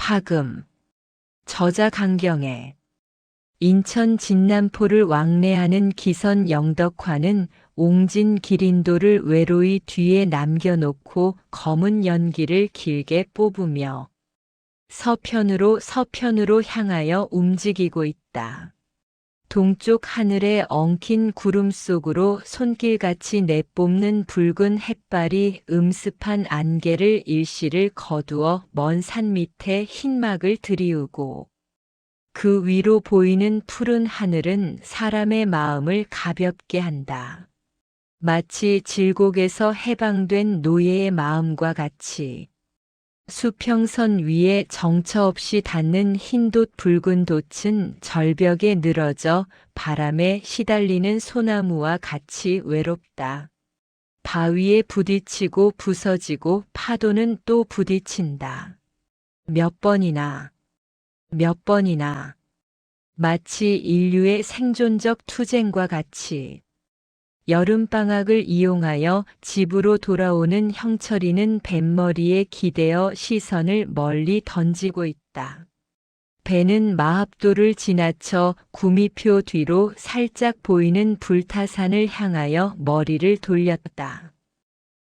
화금. 저자 강경애. 인천 진남포를 왕래하는 기선 영덕화는 옹진 기린도를 외로이 뒤에 남겨놓고 검은 연기를 길게 뽑으며 서편으로 향하여 움직이고 있다. 동쪽 하늘에 엉킨 구름 속으로 손길같이 내뿜는 붉은 햇발이 음습한 안개를 일시를 거두어 먼 산 밑에 흰막을 드리우고 그 위로 보이는 푸른 하늘은 사람의 마음을 가볍게 한다. 마치 질곡에서 해방된 노예의 마음과 같이 수평선 위에 정처 없이 닿는 흰돛 붉은 돛은 절벽에 늘어져 바람에 시달리는 소나무와 같이 외롭다. 바위에 부딪히고 부서지고 파도는 또 부딪힌다. 몇 번이나. 마치 인류의 생존적 투쟁과 같이. 여름방학을 이용하여 집으로 돌아오는 형철이는 뱃머리에 기대어 시선을 멀리 던지고 있다. 배는 마합도를 지나쳐 구미표 뒤로 살짝 보이는 불타산을 향하여 머리를 돌렸다.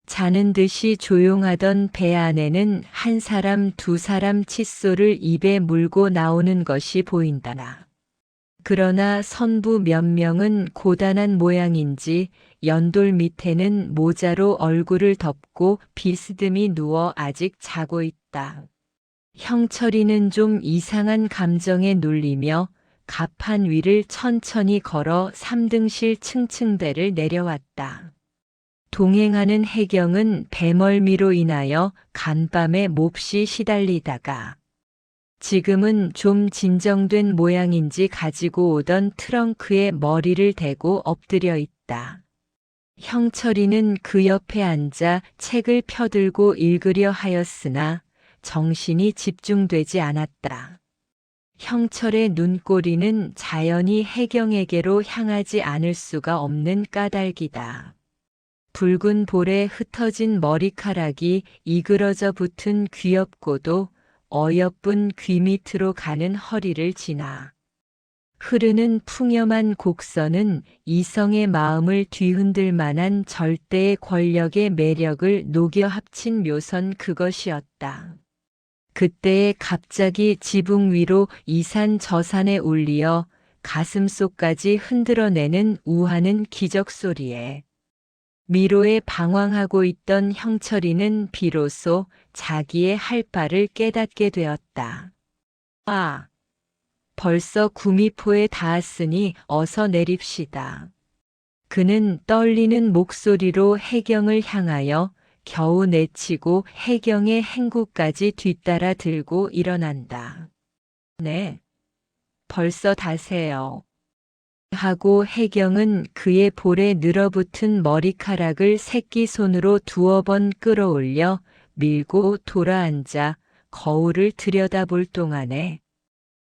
자는 듯이 조용하던 배 안에는 한 사람 두 사람 칫솔을 입에 물고 나오는 것이 보인다. 그러나 선부 몇 명은 고단한 모양인지 연돌 밑에는 모자로 얼굴을 덮고 비스듬히 누워 아직 자고 있다. 형철이는 좀 이상한 감정에 눌리며 갑판 위를 천천히 걸어 3등실 층층배를 내려왔다. 동행하는 해경은 배멀미로 인하여 간밤에 몹시 시달리다가 지금은 좀 진정된 모양인지 가지고 오던 트렁크에 머리를 대고 엎드려 있다. 형철이는 그 옆에 앉아 책을 펴들고 읽으려 하였으나 정신이 집중되지 않았다. 형철의 눈꼬리는 자연히 해경에게로 향하지 않을 수가 없는 까닭이다. 붉은 볼에 흩어진 머리카락이 이그러져 붙은 귀엽고도 어여쁜 귀 밑으로 가는 허리를 지나 흐르는 풍염한 곡선은 이성의 마음을 뒤흔들 만한 절대의 권력의 매력을 녹여 합친 묘선 그것이었다. 그때에 갑자기 지붕 위로 이 산 저 산에 울리어 가슴속까지 흔들어내는 우하는 기적 소리에 미로에 방황하고 있던 형철이는 비로소 자기의 할 바를 깨닫게 되었다. 아, 벌써 구미포에 닿았으니 어서 내립시다. 그는 떨리는 목소리로 해경을 향하여 겨우 내치고 해경의 행구까지 뒤따라 들고 일어난다. 네, 벌써 다세요. 하고 해경은 그의 볼에 늘어붙은 머리카락을 새끼손으로 두어 번 끌어올려 밀고 돌아앉아 거울을 들여다볼 동안에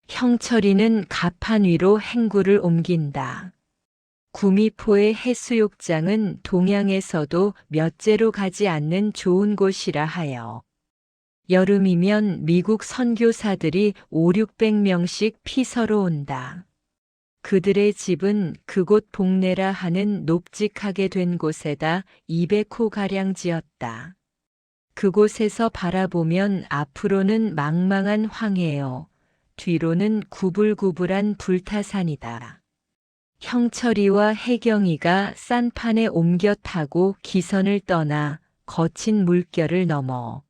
형철이는 갑판 위로 행구를 옮긴다. 구미포의 해수욕장은 동양에서도 몇째로 가지 않는 좋은 곳이라 하여 여름이면 미국 선교사들이 5,600명씩 피서로 온다. 그들의 집은 그곳 복내라 하는 높직하게 된 곳에다 200호가량 지었다. 그곳에서 바라보면 앞으로는 망망한 황해요. 뒤로는 구불구불한 불타산이다. 형철이와 해경이가 싼판에 옮겨 타고 기선을 떠나 거친 물결을 넘어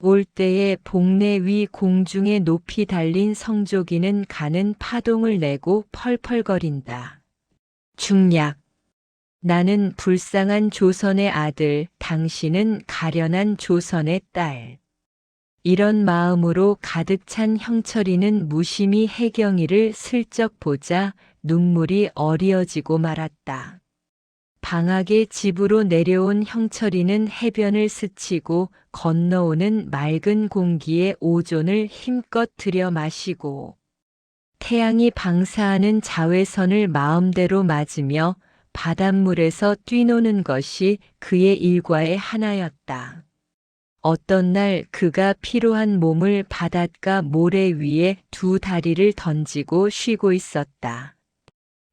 올 때에 복내 위 공중에 높이 달린 성조기는 가는 파동을 내고 펄펄거린다. 중략. 나는 불쌍한 조선의 아들, 당신은 가련한 조선의 딸. 이런 마음으로 가득 찬 형철이는 무심히 해경이를 슬쩍 보자 눈물이 어리어지고 말았다. 방학에 집으로 내려온 형철이는 해변을 스치고 건너오는 맑은 공기에 오존을 힘껏 들여 마시고 태양이 방사하는 자외선을 마음대로 맞으며 바닷물에서 뛰노는 것이 그의 일과의 하나였다. 어떤 날 그가 피로한 몸을 바닷가 모래 위에 두 다리를 던지고 쉬고 있었다.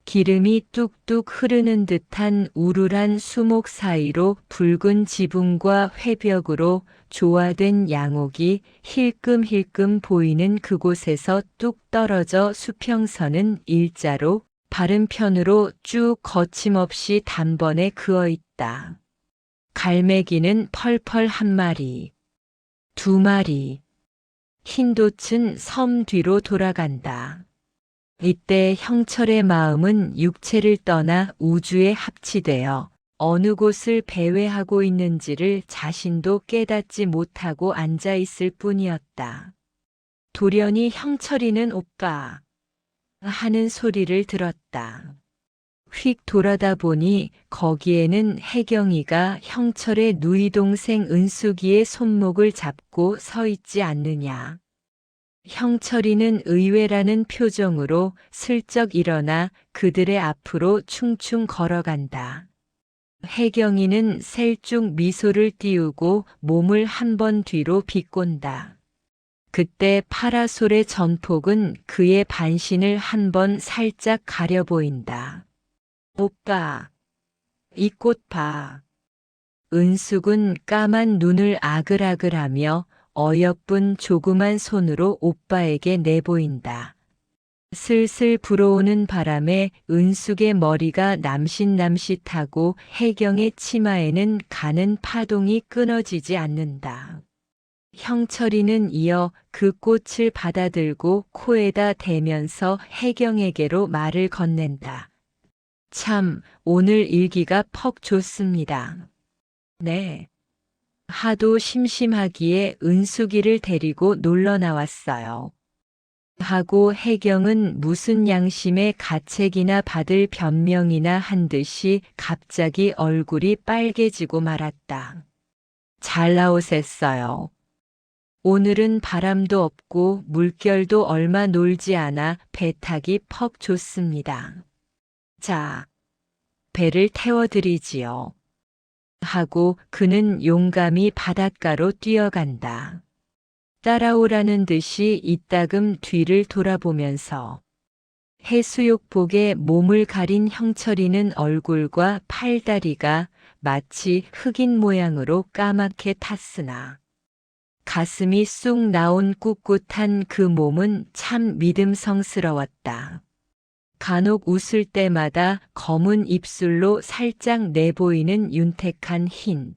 기름이 뚝뚝 흐르는 듯한 우울한 수목 사이로 붉은 지붕과 회벽으로 조화된 양옥이 힐끔힐끔 보이는 그곳에서 뚝 떨어져 수평선은 일자로 바른 편으로 쭉 거침없이 단번에 그어 있다. 갈매기는 펄펄 한 마리, 두 마리, 흰돛은 섬 뒤로 돌아간다. 이때 형철의 마음은 육체를 떠나 우주에 합치되어 어느 곳을 배회하고 있는지를 자신도 깨닫지 못하고 앉아 있을 뿐이었다. 돌연히 형철이는 오빠 하는 소리를 들었다. 휙 돌아다 보니 거기에는 혜경이가 형철의 누이 동생 은숙이의 손목을 잡고 서 있지 않느냐. 형철이는 의외라는 표정으로 슬쩍 일어나 그들의 앞으로 충충 걸어간다. 혜경이는 셀쭉 미소를 띄우고 몸을 한 번 뒤로 비꼰다. 그때 파라솔의 전폭은 그의 반신을 한 번 살짝 가려 보인다. 오빠, 이 꽃 봐. 은숙은 까만 눈을 아글아글하며 어여쁜 조그만 손으로 오빠에게 내보인다. 슬슬 불어오는 바람에 은숙의 머리가 남싯남싯하고 혜경의 치마에는 가는 파동이 끊어지지 않는다. 형철이는 이어 그 꽃을 받아들고 코에다 대면서 혜경에게로 말을 건넨다. 참, 오늘 일기가 퍽 좋습니다. 네. 하도 심심하기에 은숙이를 데리고 놀러 나왔어요. 하고 혜경은 무슨 양심의 가책이나 받을 변명이나 한 듯이 갑자기 얼굴이 빨개지고 말았다. 잘 나오셨어요. 오늘은 바람도 없고 물결도 얼마 놀지 않아 배 타기 퍽 좋습니다. 자, 배를 태워드리지요. 하고 그는 용감히 바닷가로 뛰어간다. 따라오라는 듯이 이따금 뒤를 돌아보면서 해수욕복에 몸을 가린 형철이는 얼굴과 팔다리가 마치 흑인 모양으로 까맣게 탔으나 가슴이 쑥 나온 꿋꿋한 그 몸은 참 믿음성스러웠다. 간혹 웃을 때마다 검은 입술로 살짝 내보이는 윤택한 흰.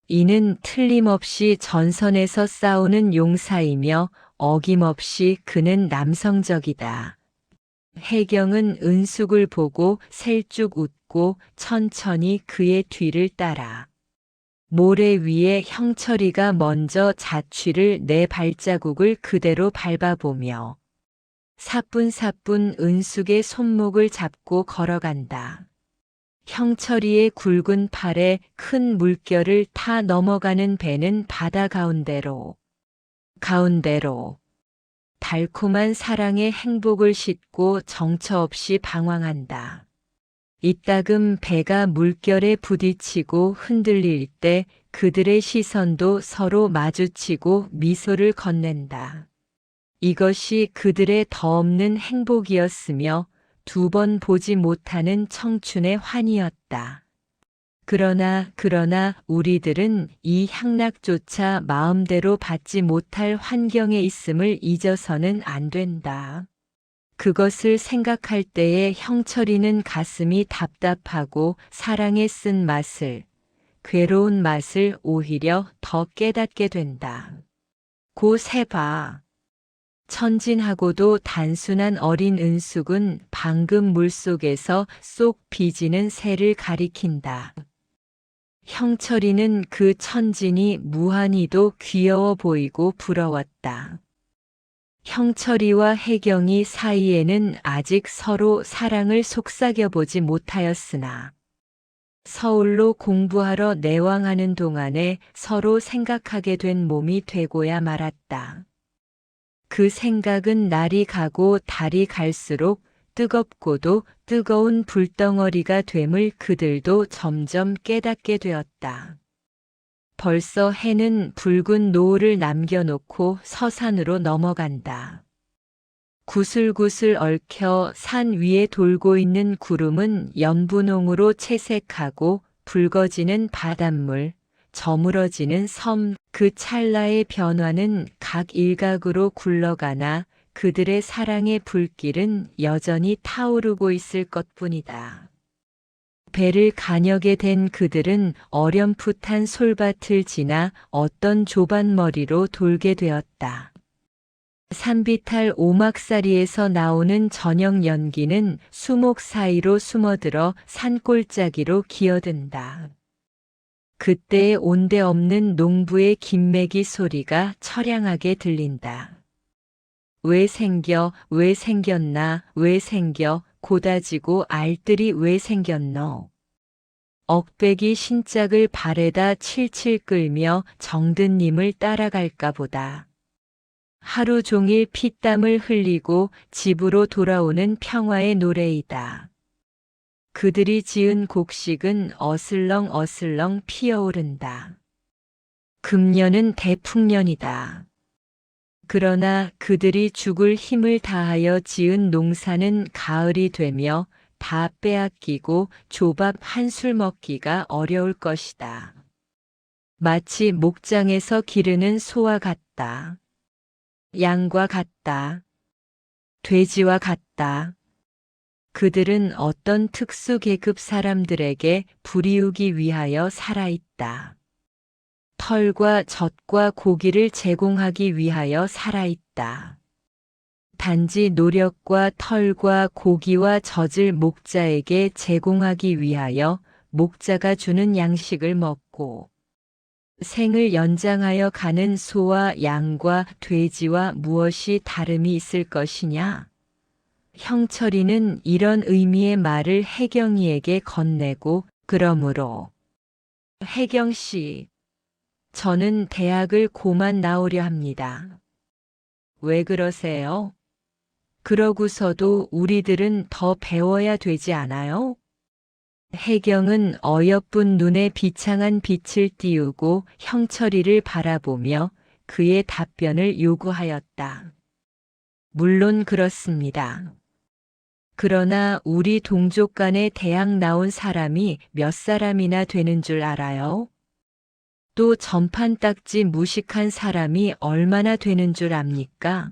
이는 틀림없이 전선에서 싸우는 용사이며 어김없이 그는 남성적이다. 혜경은 은숙을 보고 셀쭉 웃고 천천히 그의 뒤를 따라. 모래 위에 형철이가 먼저 자취를 내 발자국을 그대로 밟아보며 사뿐사뿐 은숙의 손목을 잡고 걸어간다. 형철이의 굵은 팔에 큰 물결을 타 넘어가는 배는 바다 가운데로 달콤한 사랑의 행복을 싣고 정처 없이 방황한다. 이따금 배가 물결에 부딪히고 흔들릴 때 그들의 시선도 서로 마주치고 미소를 건넨다. 이것이 그들의 더없는 행복이었으며 두 번 보지 못하는 청춘의 환희였다. 그러나 우리들은 이 향락조차 마음대로 받지 못할 환경에 있음을 잊어서는 안 된다. 그것을 생각할 때에 형철이는 가슴이 답답하고 사랑에 쓴 맛을, 괴로운 맛을 오히려 더 깨닫게 된다. 고 세봐. 천진하고도 단순한 어린 은숙은 방금 물속에서 쏙 비지는 새를 가리킨다. 형철이는 그 천진이 무한히도 귀여워 보이고 부러웠다. 형철이와 혜경이 사이에는 아직 서로 사랑을 속삭여보지 못하였으나 서울로 공부하러 내왕하는 동안에 서로 생각하게 된 몸이 되고야 말았다. 그 생각은 날이 가고 달이 갈수록 뜨겁고도 뜨거운 불덩어리가 됨을 그들도 점점 깨닫게 되었다. 벌써 해는 붉은 노을을 남겨놓고 서산으로 넘어간다. 구슬구슬 얽혀 산 위에 돌고 있는 구름은 연분홍으로 채색하고 붉어지는 바닷물, 저물어지는 섬, 그 찰나의 변화는 각 일각으로 굴러가나 그들의 사랑의 불길은 여전히 타오르고 있을 것뿐이다. 배를 가녀게 된 그들은 어렴풋한 솔밭을 지나 어떤 좁은 머리로 돌게 되었다. 산비탈 오막사리에서 나오는 저녁 연기는 수목 사이로 숨어들어 산골짜기로 기어든다. 그때의 온데 없는 농부의 김매기 소리가 처량하게 들린다. 왜 생겼나, 왜 생겨, 고다지고 알뜰이 왜 생겼노. 억백이 신짝을 발에다 칠칠 끌며 정든님을 따라갈까 보다. 하루 종일 피땀을 흘리고 집으로 돌아오는 평화의 노래이다. 그들이 지은 곡식은 어슬렁어슬렁 피어오른다. 금년은 대풍년이다. 그러나 그들이 죽을 힘을 다하여 지은 농사는 가을이 되며 다 빼앗기고 조밥 한술 먹기가 어려울 것이다. 마치 목장에서 기르는 소와 같다. 양과 같다. 돼지와 같다. 그들은 어떤 특수 계급 사람들에게 불이우기 위하여 살아있다. 털과 젖과 고기를 제공하기 위하여 살아있다. 단지 노력과 털과 고기와 젖을 목자에게 제공하기 위하여 목자가 주는 양식을 먹고 생을 연장하여 가는 소와 양과 돼지와 무엇이 다름이 있을 것이냐? 형철이는 이런 의미의 말을 혜경이에게 건네고 그러므로 혜경 씨, 저는 대학을 고만 나오려 합니다. 왜 그러세요? 그러고서도 우리들은 더 배워야 되지 않아요? 혜경은 어여쁜 눈에 비창한 빛을 띄우고 형철이를 바라보며 그의 답변을 요구하였다. 물론 그렇습니다. 그러나 우리 동족 간에 대학 나온 사람이 몇 사람이나 되는 줄 알아요? 또 전판 딱지 무식한 사람이 얼마나 되는 줄 압니까?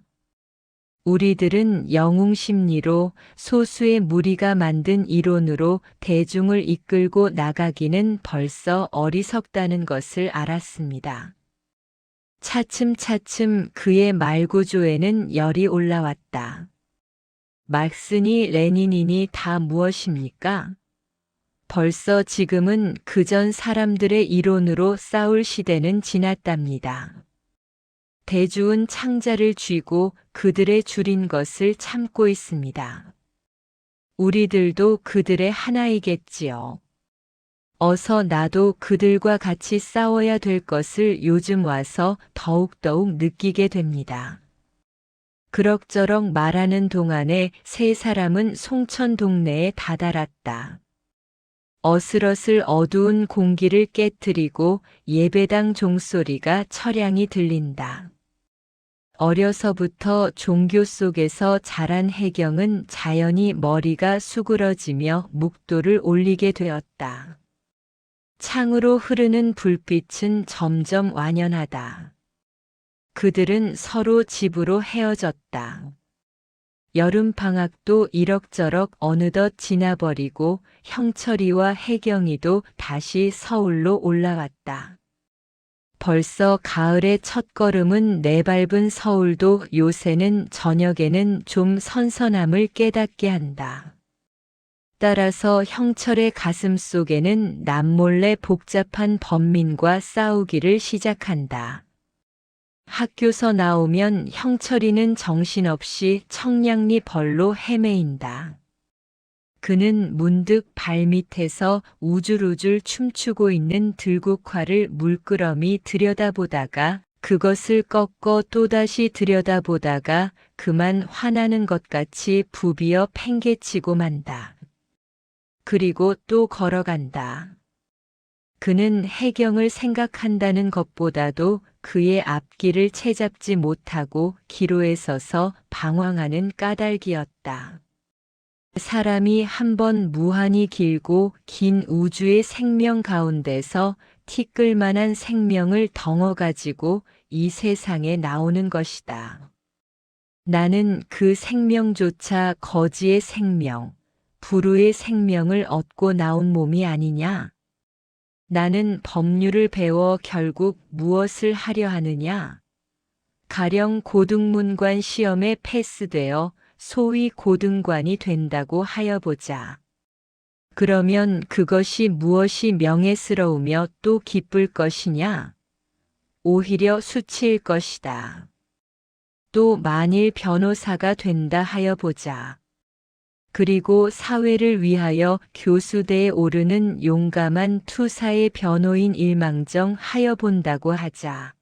우리들은 영웅심리로 소수의 무리가 만든 이론으로 대중을 이끌고 나가기는 벌써 어리석다는 것을 알았습니다. 차츰차츰 그의 말구조에는 열이 올라왔다. 막스니 레닌이니 다 무엇입니까? 벌써 지금은 그전 사람들의 이론으로 싸울 시대는 지났답니다. 대주은 창자를 쥐고 그들의 줄인 것을 참고 있습니다. 우리들도 그들의 하나이겠지요. 어서 나도 그들과 같이 싸워야 될 것을 요즘 와서 더욱더욱 느끼게 됩니다. 그럭저럭 말하는 동안에 세 사람은 송천 동네에 다다랐다. 어슬어슬 어두운 공기를 깨트리고 예배당 종소리가 처량히 들린다. 어려서부터 종교 속에서 자란 혜경은 자연히 머리가 수그러지며 묵도를 올리게 되었다. 창으로 흐르는 불빛은 점점 완연하다. 그들은 서로 집으로 헤어졌다. 여름방학도 이럭저럭 어느덧 지나버리고 형철이와 혜경이도 다시 서울로 올라왔다. 벌써 가을의 첫걸음은 내밟은 서울도 요새는 저녁에는 좀 선선함을 깨닫게 한다. 따라서 형철의 가슴 속에는 남몰래 복잡한 번민과 싸우기를 시작한다. 학교서 나오면 형철이는 정신없이 청량리 벌로 헤매인다. 그는 문득 발밑에서 우줄우줄 춤추고 있는 들국화를 물끄러미 들여다보다가 그것을 꺾어 또다시 들여다보다가 그만 화나는 것 같이 부비어 팽개치고 만다. 그리고 또 걸어간다. 그는 해경을 생각한다는 것보다도 그의 앞길을 채잡지 못하고 기로에 서서 방황하는 까닭이었다. 사람이 한번 무한히 길고 긴 우주의 생명 가운데서 티끌만한 생명을 덩어가지고 이 세상에 나오는 것이다. 나는 그 생명조차 거지의 생명, 불우의 생명을 얻고 나온 몸이 아니냐? 나는 법률을 배워 결국 무엇을 하려 하느냐? 가령 고등문관 시험에 패스되어 소위 고등관이 된다고 하여 보자. 그러면 그것이 무엇이 명예스러우며 또 기쁠 것이냐? 오히려 수치일 것이다. 또 만일 변호사가 된다 하여 보자. 그리고 사회를 위하여 교수대에 오르는 용감한 투사의 변호인 일망정 하여 본다고 하자.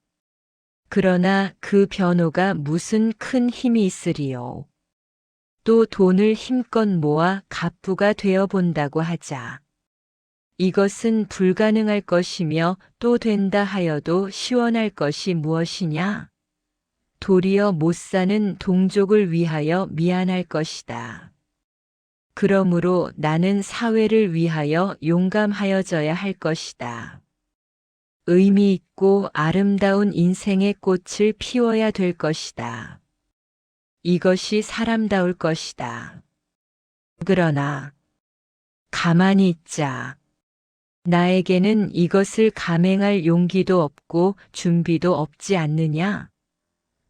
그러나 그 변호가 무슨 큰 힘이 있으리요. 또 돈을 힘껏 모아 갑부가 되어 본다고 하자. 이것은 불가능할 것이며 또 된다 하여도 시원할 것이 무엇이냐? 도리어 못 사는 동족을 위하여 미안할 것이다. 그러므로 나는 사회를 위하여 용감하여져야 할 것이다. 의미 있고 아름다운 인생의 꽃을 피워야 될 것이다. 이것이 사람다울 것이다. 그러나 가만히 있자. 나에게는 이것을 감행할 용기도 없고 준비도 없지 않느냐?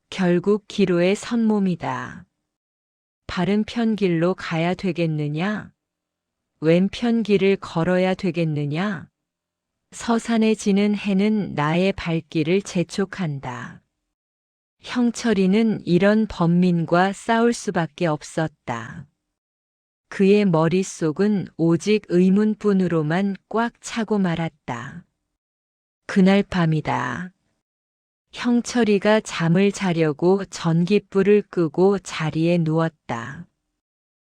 결국 기로에 선 몸이다. 바른 편길로 가야 되겠느냐? 왼편 길을 걸어야 되겠느냐? 서산에 지는 해는 나의 발길을 재촉한다. 형철이는 이런 번민과 싸울 수밖에 없었다. 그의 머릿속은 오직 의문뿐으로만 꽉 차고 말았다. 그날 밤이다. 형철이가 잠을 자려고 전깃불을 끄고 자리에 누웠다.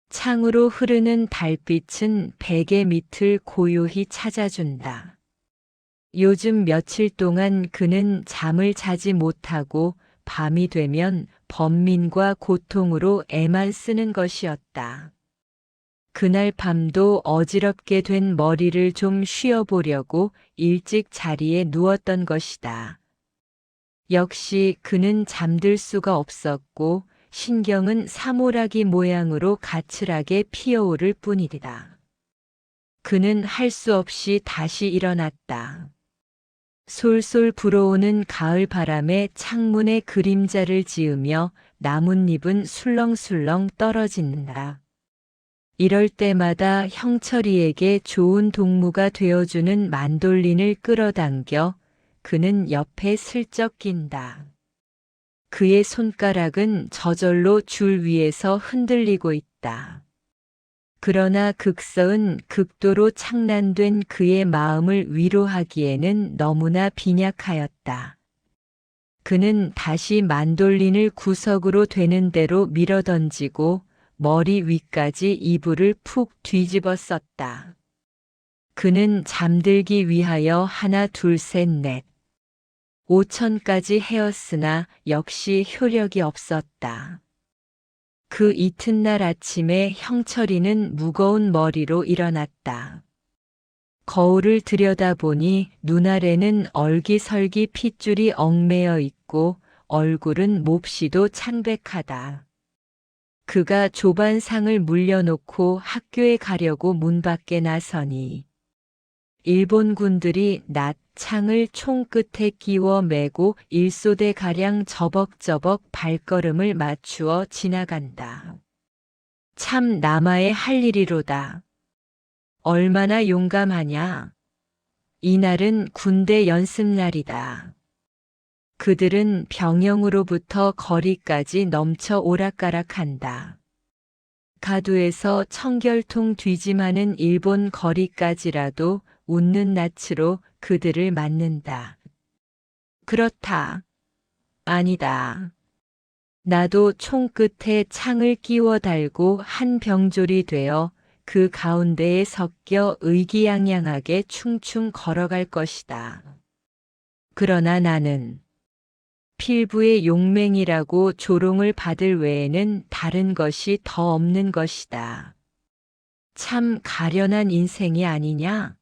창으로 흐르는 달빛은 베개 밑을 고요히 찾아준다. 요즘 며칠 동안 그는 잠을 자지 못하고 밤이 되면 번민과 고통으로 애만 쓰는 것이었다. 그날 밤도 어지럽게 된 머리를 좀 쉬어보려고 일찍 자리에 누웠던 것이다. 역시 그는 잠들 수가 없었고 신경은 사모라기 모양으로 가출하게 피어오를 뿐이다. 그는 할 수 없이 다시 일어났다. 솔솔 불어오는 가을 바람에 창문에 그림자를 지으며 나뭇잎은 술렁술렁 떨어진다. 이럴 때마다 형철이에게 좋은 동무가 되어주는 만돌린을 끌어당겨 그는 옆에 슬쩍 낀다. 그의 손가락은 저절로 줄 위에서 흔들리고 있다. 그러나 극서은 극도로 창난된 그의 마음을 위로하기에는 너무나 빈약하였다. 그는 다시 만돌린을 구석으로 되는 대로 밀어던지고 머리 위까지 이불을 푹 뒤집어 썼다. 그는 잠들기 위하여 하나 둘 셋 넷 5천까지 헤었으나 역시 효력이 없었다. 그 이튿날 아침에 형철이는 무거운 머리로 일어났다. 거울을 들여다보니 눈알에는 얼기설기 핏줄이 얽매여 있고 얼굴은 몹시도 창백하다. 그가 조반상을 물려놓고 학교에 가려고 문 밖에 나서니 일본군들이 낮 창을 총끝에 끼워 매고 1소대가량 저벅저벅 발걸음을 맞추어 지나간다. 참 남아의 할 일이로다. 얼마나 용감하냐. 이날은 군대 연습날이다. 그들은 병영으로부터 거리까지 넘쳐 오락가락한다. 가두에서 청결통 뒤짐하는 일본 거리까지라도 웃는 낯으로 그들을 맞는다. 그렇다. 아니다. 나도 총끝에 창을 끼워 달고 한 병졸이 되어 그 가운데에 섞여 의기양양하게 충충 걸어갈 것이다. 그러나 나는 필부의 용맹이라고 조롱을 받을 외에는 다른 것이 더 없는 것이다. 참 가련한 인생이 아니냐?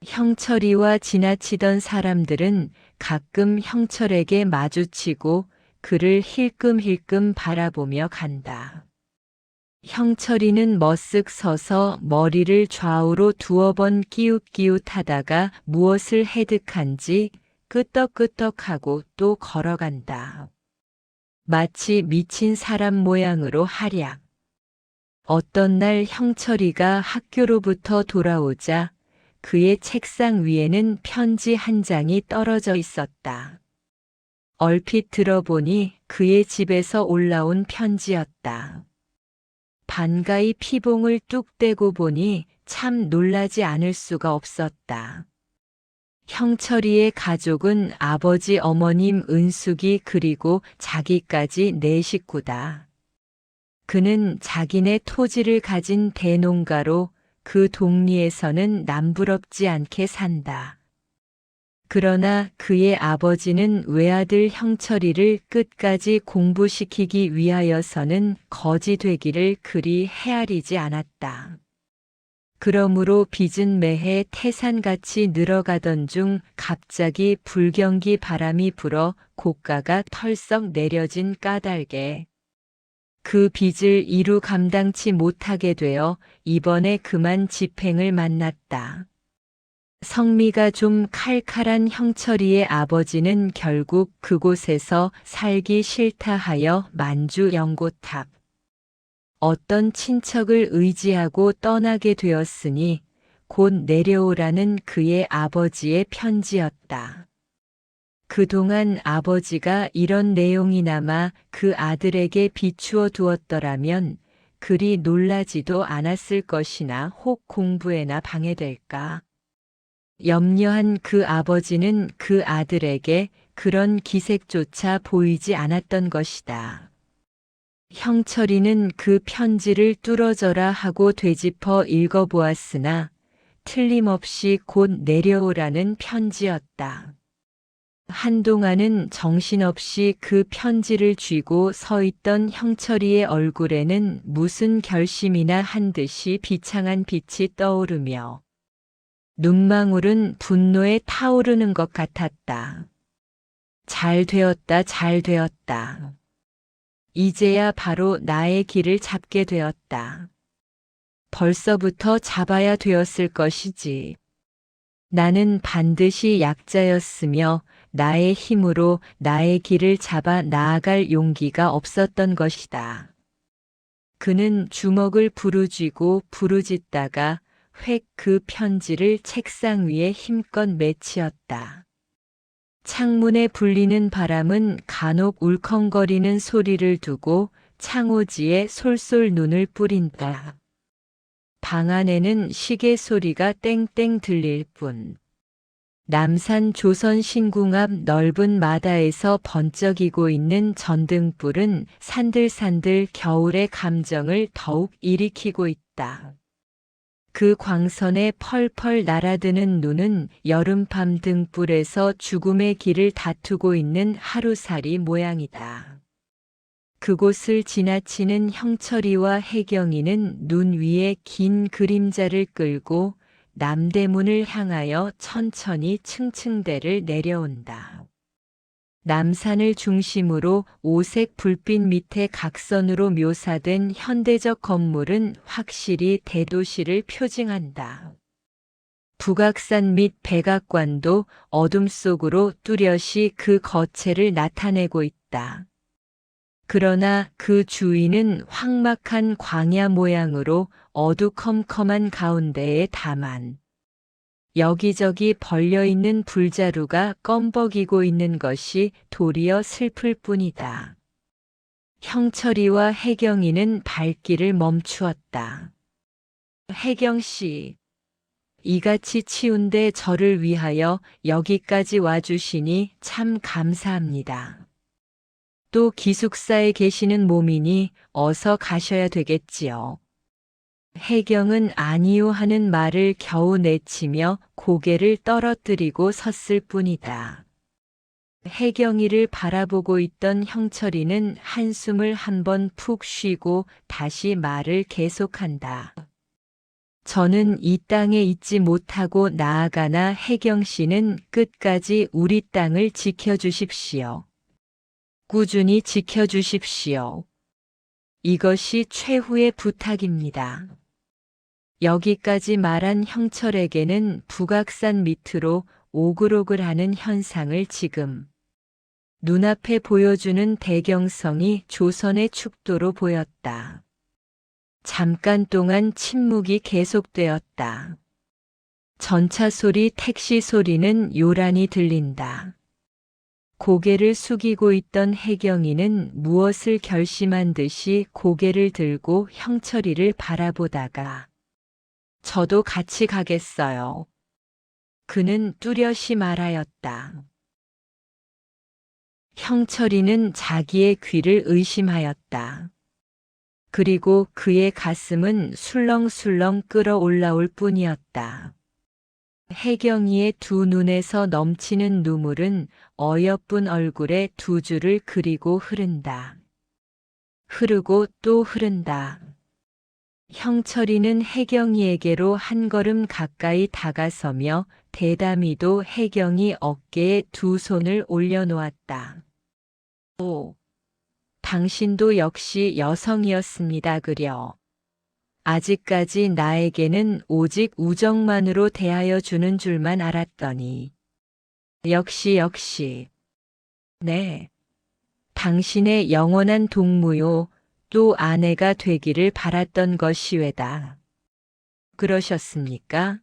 형철이와 지나치던 사람들은 가끔 형철에게 마주치고 그를 힐끔힐끔 바라보며 간다. 형철이는 머쓱 서서 머리를 좌우로 두어 번 끼웃끼웃하다가 무엇을 해득한지 끄떡끄떡하고 또 걸어간다. 마치 미친 사람 모양으로 하랴. 어떤 날 형철이가 학교로부터 돌아오자 그의 책상 위에는 편지 한 장이 떨어져 있었다. 얼핏 들어보니 그의 집에서 올라온 편지였다. 반가이 피봉을 뚝 떼고 보니 참 놀라지 않을 수가 없었다. 형철이의 가족은 아버지, 어머님, 은숙이 그리고 자기까지 네 식구다. 그는 자기네 토지를 가진 대농가로 그 동리에서는 남부럽지 않게 산다. 그러나 그의 아버지는 외아들 형철이를 끝까지 공부시키기 위하여서는 거지 되기를 그리 헤아리지 않았다. 그러므로 빚은 매해 태산같이 늘어가던 중 갑자기 불경기 바람이 불어 고가가 털썩 내려진 까닭에 그 빚을 이루 감당치 못하게 되어 이번에 그만 집행을 만났다. 성미가 좀 칼칼한 형철이의 아버지는 결국 그곳에서 살기 싫다 하여 만주 연고탑 어떤 친척을 의지하고 떠나게 되었으니 곧 내려오라는 그의 아버지의 편지였다. 그동안 아버지가 이런 내용이나마 그 아들에게 비추어 두었더라면 그리 놀라지도 않았을 것이나 혹 공부에나 방해될까. 염려한 그 아버지는 그 아들에게 그런 기색조차 보이지 않았던 것이다. 형철이는 그 편지를 뚫어져라 하고 되짚어 읽어보았으나 틀림없이 곧 내려오라는 편지였다. 한동안은 정신없이 그 편지를 쥐고 서 있던 형철이의 얼굴에는 무슨 결심이나 한 듯이 비창한 빛이 떠오르며 눈망울은 분노에 타오르는 것 같았다. 잘 되었다, 잘 되었다. 이제야 바로 나의 길을 잡게 되었다. 벌써부터 잡아야 되었을 것이지. 나는 반드시 약자였으며 나의 힘으로 나의 길을 잡아 나아갈 용기가 없었던 것이다. 그는 주먹을 부르쥐고 부르짖다가 획 그 편지를 책상 위에 힘껏 맺히었다. 창문에 불리는 바람은 간혹 울컹거리는 소리를 두고 창호지에 솔솔 눈을 뿌린다. 방 안에는 시계 소리가 땡땡 들릴 뿐. 남산 조선 신궁 앞 넓은 마다에서 번쩍이고 있는 전등불은 산들산들 겨울의 감정을 더욱 일으키고 있다. 그 광선에 펄펄 날아드는 눈은 여름밤 등불에서 죽음의 길을 다투고 있는 하루살이 모양이다. 그곳을 지나치는 형철이와 혜경이는 눈 위에 긴 그림자를 끌고 남대문을 향하여 천천히 층층대를 내려온다. 남산을 중심으로 오색 불빛 밑에 각선으로 묘사된 현대적 건물은 확실히 대도시를 표징한다. 북악산 및 백악관도 어둠 속으로 뚜렷이 그 거체를 나타내고 있다. 그러나 그 주위는 황막한 광야 모양으로 어두컴컴한 가운데에 다만 여기저기 벌려있는 불자루가 껌벅이고 있는 것이 도리어 슬플 뿐이다. 형철이와 혜경이는 발길을 멈추었다. 혜경씨, 이같이 치운데 저를 위하여 여기까지 와주시니 참 감사합니다. 또 기숙사에 계시는 몸이니 어서 가셔야 되겠지요. 혜경은 아니요 하는 말을 겨우 내치며 고개를 떨어뜨리고 섰을 뿐이다. 혜경이를 바라보고 있던 형철이는 한숨을 한번 푹 쉬고 다시 말을 계속한다. 저는 이 땅에 있지 못하고 나아가나 혜경 씨는 끝까지 우리 땅을 지켜주십시오. 꾸준히 지켜주십시오. 이것이 최후의 부탁입니다. 여기까지 말한 형철에게는 북악산 밑으로 오글오글하는 현상을 지금 눈앞에 보여주는 대경성이 조선의 축도로 보였다. 잠깐 동안 침묵이 계속되었다. 전차 소리, 택시 소리는 요란히 들린다. 고개를 숙이고 있던 혜경이는 무엇을 결심한 듯이 고개를 들고 형철이를 바라보다가 저도 같이 가겠어요. 그는 뚜렷이 말하였다. 형철이는 자기의 귀를 의심하였다. 그리고 그의 가슴은 술렁술렁 끓어올라올 뿐이었다. 혜경이의 두 눈에서 넘치는 눈물은 어여쁜 얼굴에 두 줄을 그리고 흐른다. 흐르고 또 흐른다. 형철이는 혜경이에게로 한 걸음 가까이 다가서며 대담히도 혜경이 어깨에 두 손을 올려놓았다. 오, 당신도 역시 여성이었습니다 그려. 아직까지 나에게는 오직 우정만으로 대하여 주는 줄만 알았더니. 역시. 네. 당신의 영원한 동무요, 또 아내가 되기를 바랐던 것이외다. 그러셨습니까?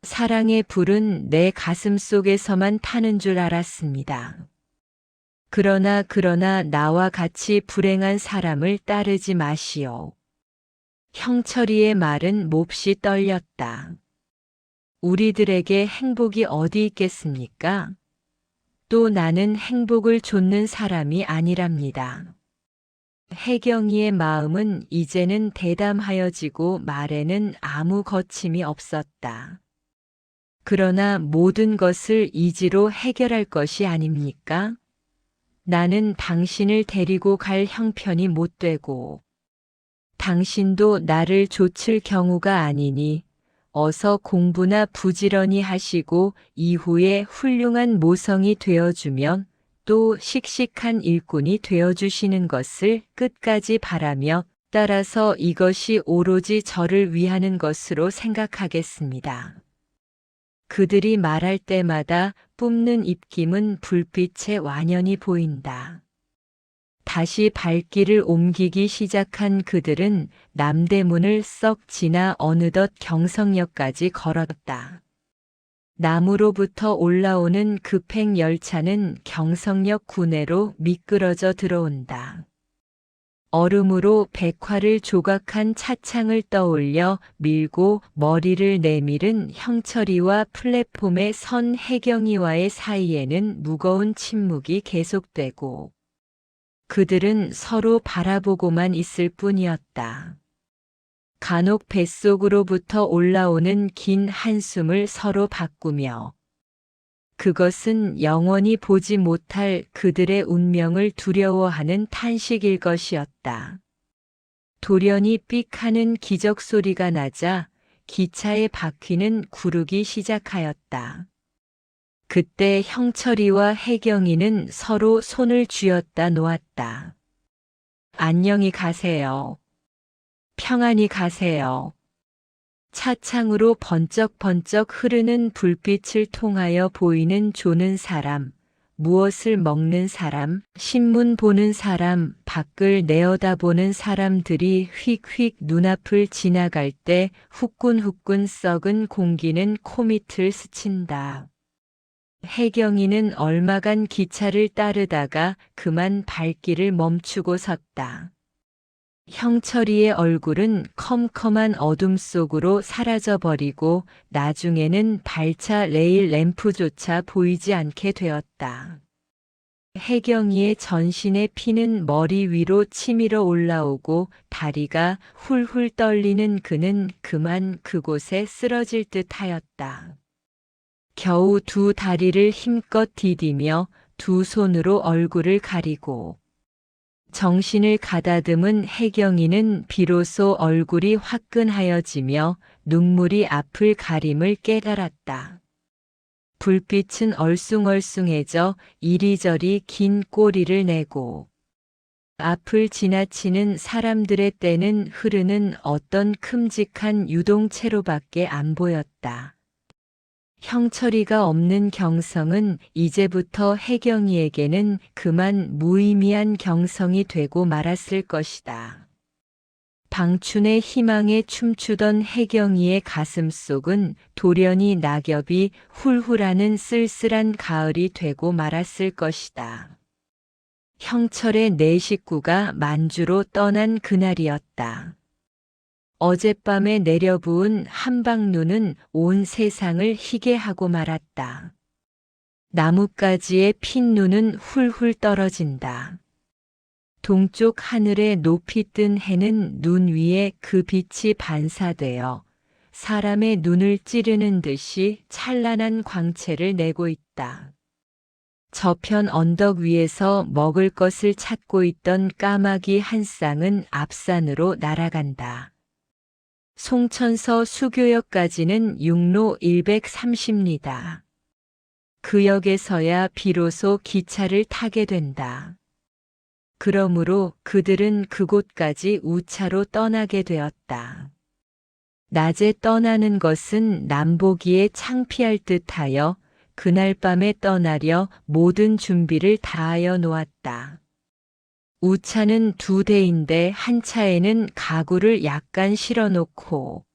사랑의 불은 내 가슴 속에서만 타는 줄 알았습니다. 그러나 나와 같이 불행한 사람을 따르지 마시오. 형철이의 말은 몹시 떨렸다. 우리들에게 행복이 어디 있겠습니까? 또 나는 행복을 좇는 사람이 아니랍니다. 혜경이의 마음은 이제는 대담하여지고 말에는 아무 거침이 없었다. 그러나 모든 것을 이지로 해결할 것이 아닙니까? 나는 당신을 데리고 갈 형편이 못 되고 당신도 나를 좇을 경우가 아니니 어서 공부나 부지런히 하시고 이후에 훌륭한 모성이 되어주면 또 씩씩한 일꾼이 되어주시는 것을 끝까지 바라며 따라서 이것이 오로지 저를 위하는 것으로 생각하겠습니다. 그들이 말할 때마다 뿜는 입김은 불빛에 완연히 보인다. 다시 발길을 옮기기 시작한 그들은 남대문을 썩 지나 어느덧 경성역까지 걸었다. 남으로부터 올라오는 급행 열차는 경성역 구내로 미끄러져 들어온다. 얼음으로 백화를 조각한 차창을 떠올려 밀고 머리를 내밀은 형철이와 플랫폼에 선 혜경이와의 사이에는 무거운 침묵이 계속되고 그들은 서로 바라보고만 있을 뿐이었다. 간혹 뱃속으로부터 올라오는 긴 한숨을 서로 바꾸며 그것은 영원히 보지 못할 그들의 운명을 두려워하는 탄식일 것이었다. 돌연히 삑 하는 기적 소리가 나자 기차의 바퀴는 구르기 시작하였다. 그때 형철이와 혜경이는 서로 손을 쥐었다 놓았다. 안녕히 가세요. 평안히 가세요. 차창으로 번쩍번쩍 흐르는 불빛을 통하여 보이는 조는 사람, 무엇을 먹는 사람, 신문 보는 사람, 밖을 내어다보는 사람들이 휙휙 눈앞을 지나갈 때 후끈후끈 썩은 공기는 코밑을 스친다. 혜경이는 얼마간 기차를 따르다가 그만 발길을 멈추고 섰다. 형철이의 얼굴은 컴컴한 어둠 속으로 사라져버리고 나중에는 발차 레일 램프조차 보이지 않게 되었다. 혜경이의 전신에 피는 머리 위로 치밀어 올라오고 다리가 훌훌 떨리는 그는 그만 그곳에 쓰러질 듯하였다. 겨우 두 다리를 힘껏 디디며 두 손으로 얼굴을 가리고 정신을 가다듬은 혜경이는 비로소 얼굴이 화끈하여지며 눈물이 앞을 가림을 깨달았다. 불빛은 얼숭얼숭해져 이리저리 긴 꼬리를 내고 앞을 지나치는 사람들의 떼는 흐르는 어떤 큼직한 유동체로밖에 안 보였다. 형철이가 없는 경성은 이제부터 혜경이에게는 그만 무의미한 경성이 되고 말았을 것이다. 방춘의 희망에 춤추던 혜경이의 가슴 속은 돌연히 낙엽이 훌훌하는 쓸쓸한 가을이 되고 말았을 것이다. 형철의 네 식구가 만주로 떠난 그날이었다. 어젯밤에 내려부은 한방눈은 온 세상을 희게 하고 말았다. 나뭇가지에 핀 눈은 훌훌 떨어진다. 동쪽 하늘에 높이 뜬 해는 눈 위에 그 빛이 반사되어 사람의 눈을 찌르는 듯이 찬란한 광채를 내고 있다. 저편 언덕 위에서 먹을 것을 찾고 있던 까마귀 한 쌍은 앞산으로 날아간다. 송천서 수교역까지는 육로 130리다. 그 역에서야 비로소 기차를 타게 된다. 그러므로 그들은 그곳까지 우차로 떠나게 되었다. 낮에 떠나는 것은 남보기에 창피할 듯하여 그날 밤에 떠나려 모든 준비를 다하여 놓았다. 우차는 두 대인데 한 차에는 가구를 약간 실어놓고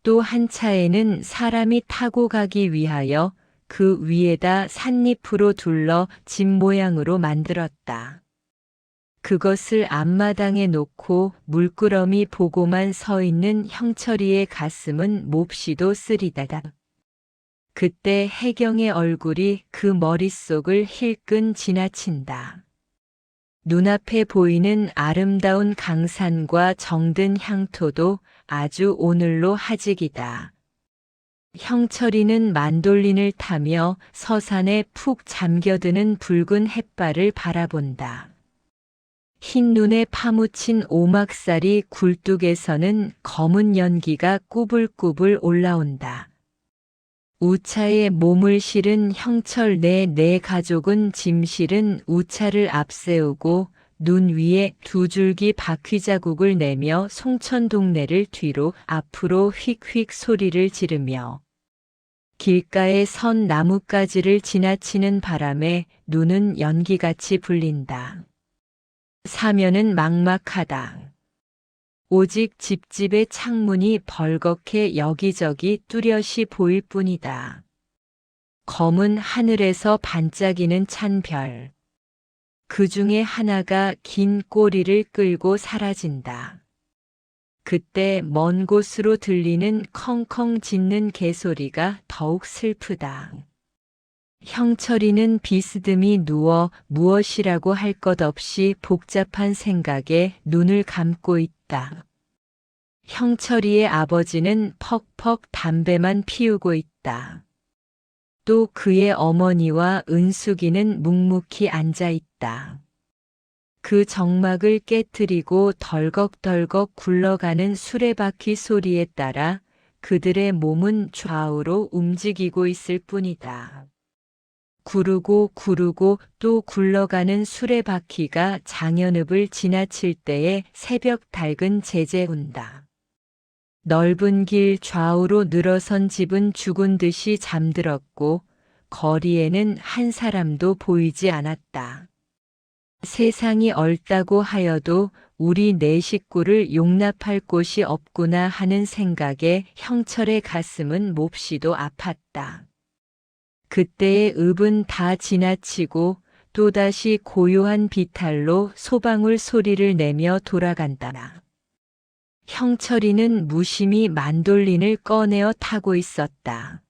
또 한 차에는 사람이 타고 가기 위하여 그 위에다 삿잎으로 둘러 집 모양으로 만들었다. 그것을 앞마당에 놓고 물끄러미 보고만 서 있는 형철이의 가슴은 몹시도 쓰리다다. 그때 혜경의 얼굴이 그 머릿속을 힐끔 지나친다. 눈앞에 보이는 아름다운 강산과 정든 향토도 아주 오늘로 하직이다. 형철이는 만돌린을 타며 서산에 푹 잠겨드는 붉은 햇발을 바라본다. 흰 눈에 파묻힌 오막살이 굴뚝에서는 검은 연기가 꾸불꾸불 올라온다. 우차에 몸을 실은 형철 네 가족은 짐 실은 우차를 앞세우고 눈 위에 두 줄기 바퀴 자국을 내며 송천 동네를 뒤로 앞으로 휙휙 소리를 지르며 길가에 선 나뭇가지를 지나치는 바람에 눈은 연기같이 불린다. 사면은 막막하다. 오직 집집의 창문이 벌겋게 여기저기 뚜렷이 보일 뿐이다. 검은 하늘에서 반짝이는 찬별. 그 중에 하나가 긴 꼬리를 끌고 사라진다. 그때 먼 곳으로 들리는 컹컹 짖는 개소리가 더욱 슬프다. 형철이는 비스듬히 누워 무엇이라고 할 것 없이 복잡한 생각에 눈을 감고 있다. 형철이의 아버지는 퍽퍽 담배만 피우고 있다. 또 그의 어머니와 은숙이는 묵묵히 앉아 있다. 그 정막을 깨트리고 덜걱덜걱 굴러가는 수레바퀴 소리에 따라 그들의 몸은 좌우로 움직이고 있을 뿐이다. 구르고 구르고 또 굴러가는 수레바퀴가 장현읍을 지나칠 때에 새벽 닭은 제재운다. 넓은 길 좌우로 늘어선 집은 죽은 듯이 잠들었고 거리에는 한 사람도 보이지 않았다. 세상이 얼다고 하여도 우리 네 식구를 용납할 곳이 없구나 하는 생각에 형철의 가슴은 몹시도 아팠다. 그때의 읍은 다 지나치고 또다시 고요한 비탈로 소방울 소리를 내며 돌아간다. 형철이는 무심히 만돌린을 꺼내어 타고 있었다.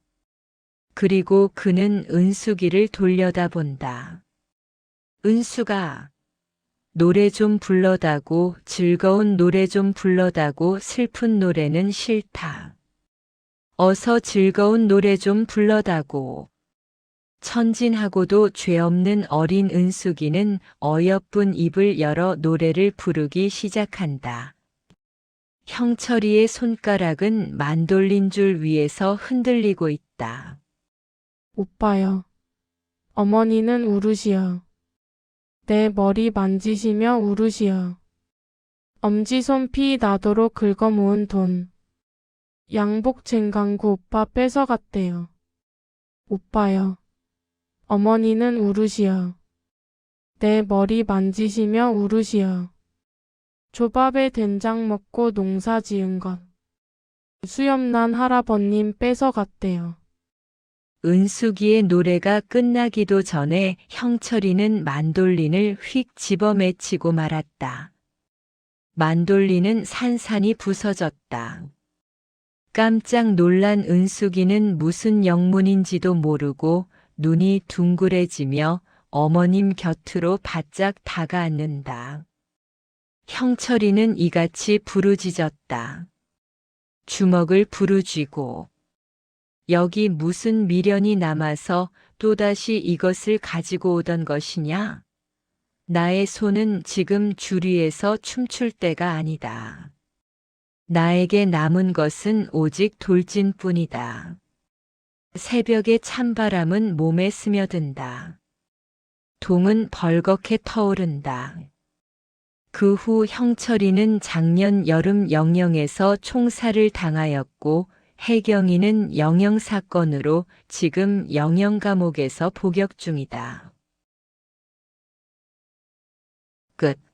그리고 그는 은숙이를 돌려다본다. 은수가 노래 좀 불러다고, 즐거운 노래 좀 불러다고, 슬픈 노래는 싫다. 어서 즐거운 노래 좀 불러다고. 천진하고도 죄 없는 어린 은숙이는 어여쁜 입을 열어 노래를 부르기 시작한다. 형철이의 손가락은 만돌린 줄 위에서 흔들리고 있다. 오빠여. 어머니는 울으시어. 내 머리 만지시며 울으시어. 엄지손 피 나도록 긁어 모은 돈. 양복 쟁강구 오빠 뺏어갔대요. 오빠여. 어머니는 울으시어. 내 머리 만지시며 울으시어. 조밥에 된장 먹고 농사 지은 것. 수염난 할아버님 뺏어갔대요. 은숙이의 노래가 끝나기도 전에 형철이는 만돌린을 휙 집어매치고 말았다. 만돌린은 산산이 부서졌다. 깜짝 놀란 은숙이는 무슨 영문인지도 모르고 눈이 둥그레지며 어머님 곁으로 바짝 다가앉는다. 형철이는 이같이 부르짖었다. 주먹을 부르쥐고 여기 무슨 미련이 남아서 또다시 이것을 가지고 오던 것이냐? 나의 손은 지금 주리에서 춤출 때가 아니다. 나에게 남은 것은 오직 돌진뿐이다. 새벽의 찬바람은 몸에 스며든다. 동은 벌겋게 터오른다. 그 후 형철이는 작년 여름 영영에서 총살을 당하였고 혜경이는 영영 사건으로 지금 영영 감옥에서 복역 중이다. 끝.